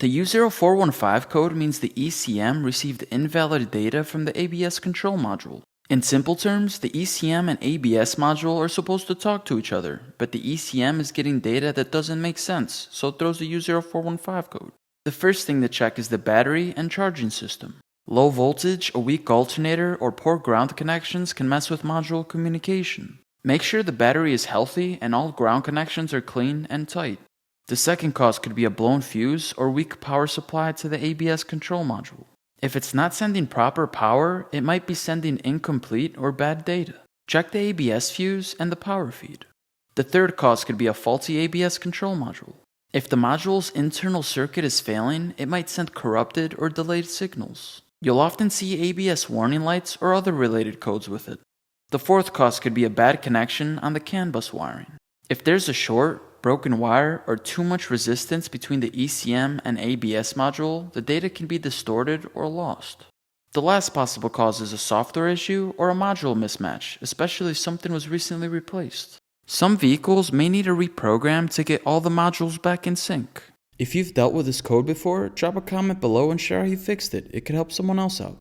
The U0415 code means the ECM received invalid data from the ABS control module. In simple terms, the ECM and ABS module are supposed to talk to each other, but the ECM is getting data that doesn't make sense, so it throws the U0415 code. The first thing to check is the battery and charging system. Low voltage, a weak alternator, or poor ground connections can mess with module communication. Make sure the battery is healthy and all ground connections are clean and tight. The second cause could be a blown fuse or weak power supply to the ABS control module. If it's not sending proper power, it might be sending incomplete or bad data. Check the ABS fuse and the power feed. The third cause could be a faulty ABS control module. If the module's internal circuit is failing, it might send corrupted or delayed signals. You'll often see ABS warning lights or other related codes with it. The fourth cause could be a bad connection on the CAN bus wiring. If there's a short, broken wire, or too much resistance between the ECM and ABS module, the data can be distorted or lost. The last possible cause is a software issue or a module mismatch, especially if something was recently replaced. Some vehicles may need a reprogram to get all the modules back in sync. If you've dealt with this code before, drop a comment below and share how you fixed it. It could help someone else out.